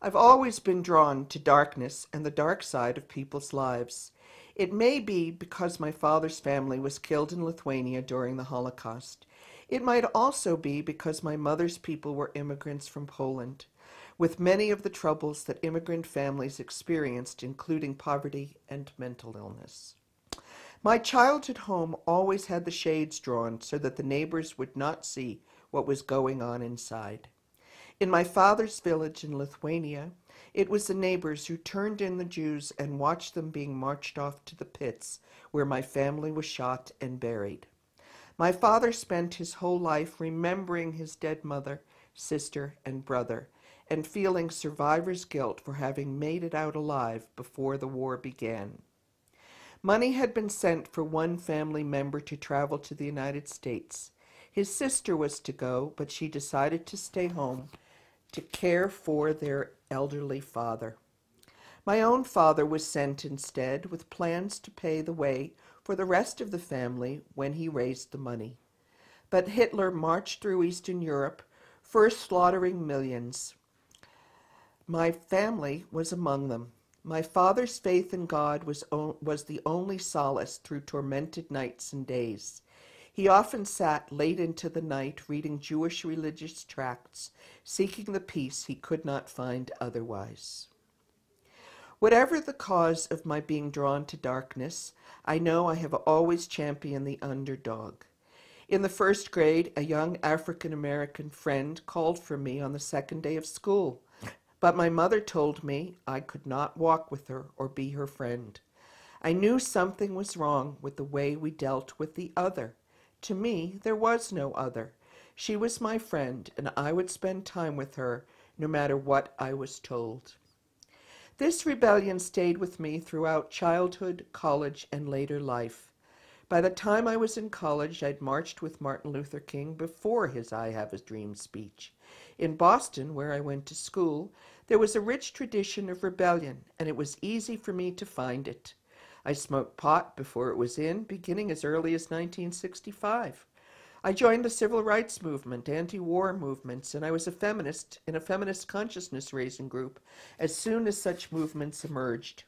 I've always been drawn to darkness and the dark side of people's lives. It may be because my father's family was killed in Lithuania during the Holocaust. It might also be because my mother's people were immigrants from Poland, with many of the troubles that immigrant families experienced, including poverty and mental illness. My childhood home always had the shades drawn so that the neighbors would not see what was going on inside. In my father's village in Lithuania, it was the neighbors who turned in the Jews and watched them being marched off to the pits where my family was shot and buried. My father spent his whole life remembering his dead mother, sister, and brother, and feeling survivor's guilt for having made it out alive before the war began. Money had been sent for one family member to travel to the United States. His sister was to go, but she decided to stay home to care for their elderly father. My own father was sent instead, with plans to pay the way for the rest of the family when he raised the money. But Hitler marched through Eastern Europe, first slaughtering millions. My family was among them. My father's faith in God was the only solace through tormented nights and days. He often sat late into the night reading Jewish religious tracts, seeking the peace he could not find otherwise. Whatever the cause of my being drawn to darkness, I know I have always championed the underdog. In the first grade, a young African-American friend called for me on the second day of school, but my mother told me I could not walk with her or be her friend. I knew something was wrong with the way we dealt with the other. To me, there was no other. She was my friend, and I would spend time with her no matter what I was told. This rebellion stayed with me throughout childhood, college, and later life. By the time I was in college, I'd marched with Martin Luther King before his I Have a Dream speech. In Boston, where I went to school, there was a rich tradition of rebellion, and it was easy for me to find it. I smoked pot before it was in, beginning as early as 1965. I joined the civil rights movement, anti-war movements, and I was a feminist in a feminist consciousness-raising group as soon as such movements emerged.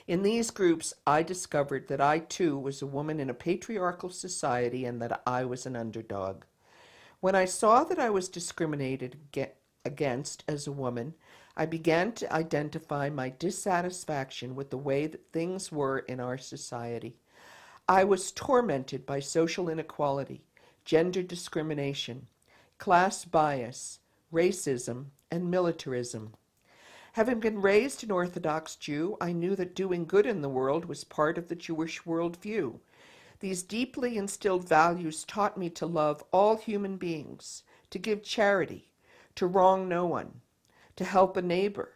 In these groups, I discovered that I, too, was a woman in a patriarchal society and that I was an underdog. When I saw that I was discriminated against as a woman, I began to identify my dissatisfaction with the way that things were in our society. I was tormented by social inequality, gender discrimination, class bias, racism, and militarism. Having been raised an Orthodox Jew, I knew that doing good in the world was part of the Jewish worldview. These deeply instilled values taught me to love all human beings, to give charity, to wrong no one, to help a neighbor,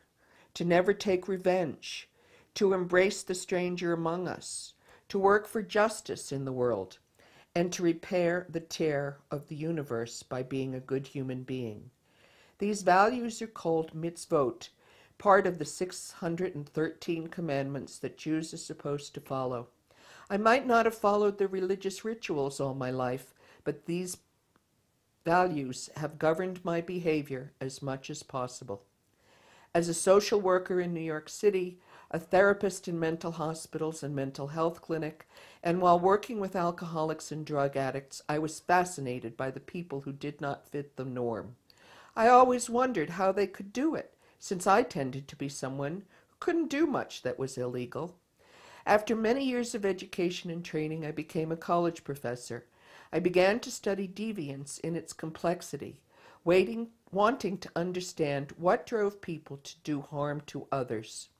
to never take revenge, to embrace the stranger among us, to work for justice in the world, and to repair the tear of the universe by being a good human being. These values are called mitzvot, part of the 613 commandments that Jews are supposed to follow. I might not have followed the religious rituals all my life, but these values have governed my behavior as much as possible. As a social worker in New York City, a therapist in mental hospitals and mental health clinic, and while working with alcoholics and drug addicts, I was fascinated by the people who did not fit the norm. I always wondered how they could do it, since I tended to be someone who couldn't do much that was illegal. After many years of education and training, I became a college professor. I began to study deviance in its complexity, wanting to understand what drove people to do harm to others.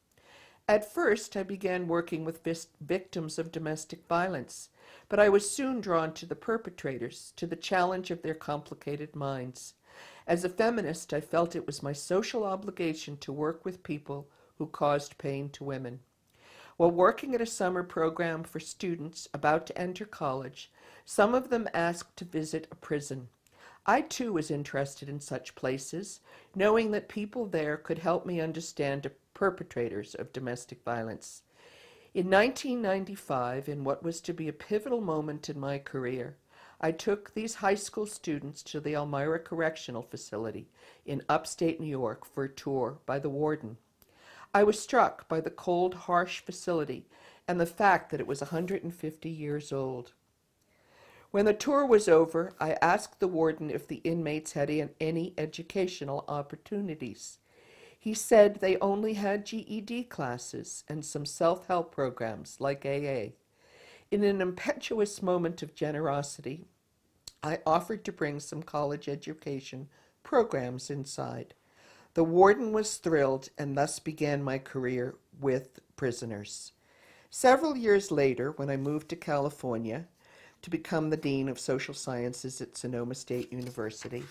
At first, I began working with victims of domestic violence, but I was soon drawn to the perpetrators, to the challenge of their complicated minds. As a feminist, I felt it was my social obligation to work with people who caused pain to women. While working at a summer program for students about to enter college, some of them asked to visit a prison. I too was interested in such places, knowing that people there could help me understand perpetrators of domestic violence. In 1995, in what was to be a pivotal moment in my career, I took these high school students to the Elmira Correctional Facility in upstate New York for a tour by the warden. I was struck by the cold, harsh facility and the fact that it was 150 years old. When the tour was over, I asked the warden if the inmates had any educational opportunities. He said they only had GED classes and some self-help programs like AA. In an impetuous moment of generosity, I offered to bring some college education programs inside. The warden was thrilled, and thus began my career with prisoners. Several years later, when I moved to California to become the Dean of Social Sciences at Sonoma State University,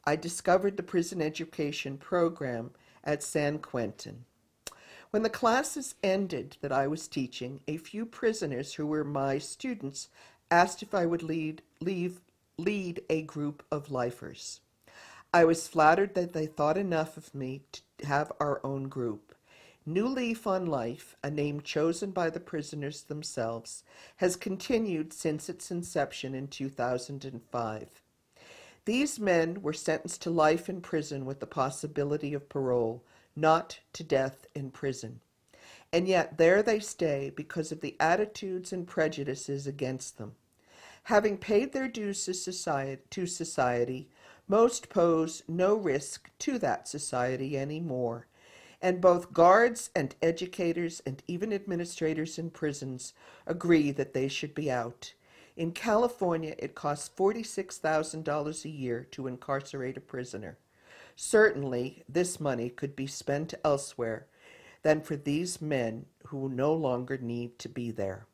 I discovered the prison education program at San Quentin. When the classes ended that I was teaching, a few prisoners who were my students asked if I would lead a group of lifers. I was flattered that they thought enough of me to have our own group. New Leaf on Life, a name chosen by the prisoners themselves, has continued since its inception in 2005. These men were sentenced to life in prison with the possibility of parole, not to death in prison. And yet there they stay because of the attitudes and prejudices against them. Having paid their dues to society, most pose no risk to that society anymore, and both guards and educators and even administrators in prisons agree that they should be out. In California, it costs $46,000 a year to incarcerate a prisoner. Certainly, this money could be spent elsewhere than for these men who no longer need to be there.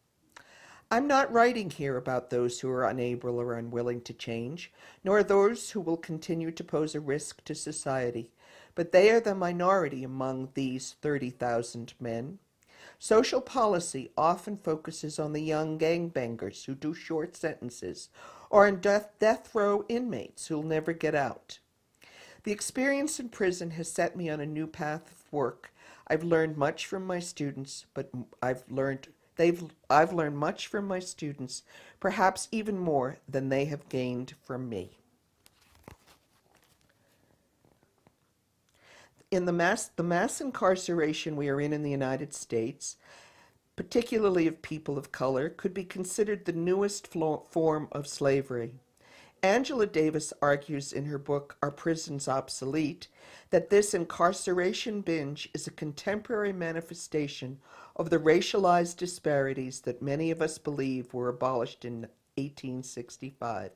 I'm not writing here about those who are unable or unwilling to change, nor those who will continue to pose a risk to society, but they are the minority among these 30,000 men. Social policy often focuses on the young gangbangers who do short sentences, or on death row inmates who'll never get out. The experience in prison has set me on a new path of work. I've learned much from my students, I've learned much from my students, perhaps even more than they have gained from me. In the mass incarceration we are in the United States, particularly of people of color, could be considered the newest form of slavery. Angela Davis argues in her book, Are Prisons Obsolete?, that this incarceration binge is a contemporary manifestation of the racialized disparities that many of us believe were abolished in 1865.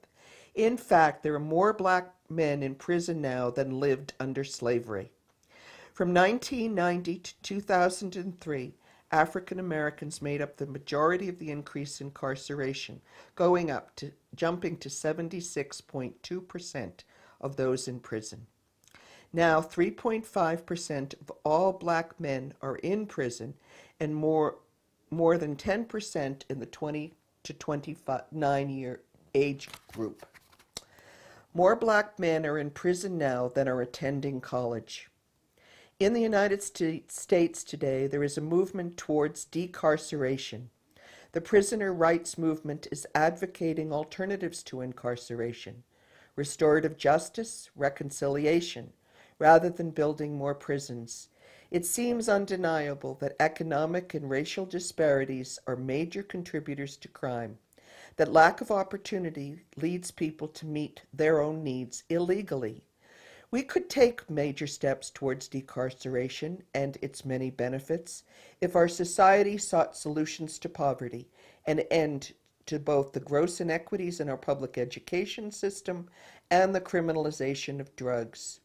In fact, there are more black men in prison now than lived under slavery. From 1990 to 2003, African Americans made up the majority of the increase in incarceration, jumping to 76.2% of those in prison. Now, 3.5% of all black men are in prison, and more than 10% in the 20 to 29-year age group. More black men are in prison now than are attending college. In the United States today, there is a movement towards decarceration. The prisoner rights movement is advocating alternatives to incarceration, restorative justice, reconciliation, rather than building more prisons. It seems undeniable that economic and racial disparities are major contributors to crime, that lack of opportunity leads people to meet their own needs illegally. We could take major steps towards decarceration and its many benefits if our society sought solutions to poverty, an end to both the gross inequities in our public education system and the criminalization of drugs.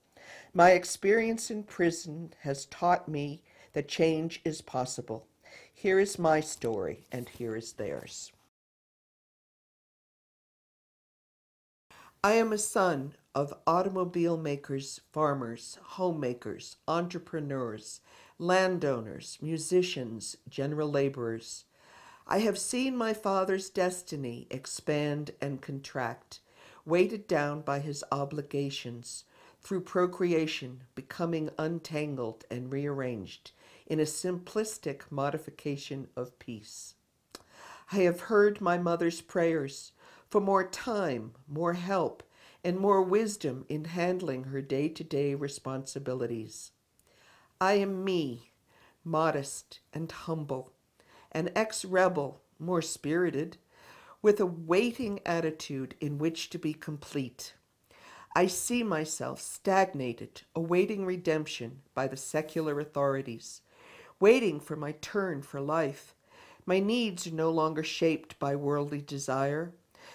My experience in prison has taught me that change is possible. Here is my story, and here is theirs. I am a son of automobile makers, farmers, homemakers, entrepreneurs, landowners, musicians, general laborers. I have seen my father's destiny expand and contract, weighted down by his obligations, through procreation, becoming untangled and rearranged in a simplistic modification of peace. I have heard my mother's prayers for more time, more help, and more wisdom in handling her day-to-day responsibilities. I am me, modest and humble, an ex-rebel, more spirited, with a waiting attitude in which to be complete. I see myself stagnated, awaiting redemption by the secular authorities, waiting for my turn for life. My needs are no longer shaped by worldly desire.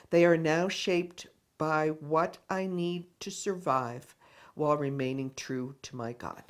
They are now shaped by what I need to survive while remaining true to my God.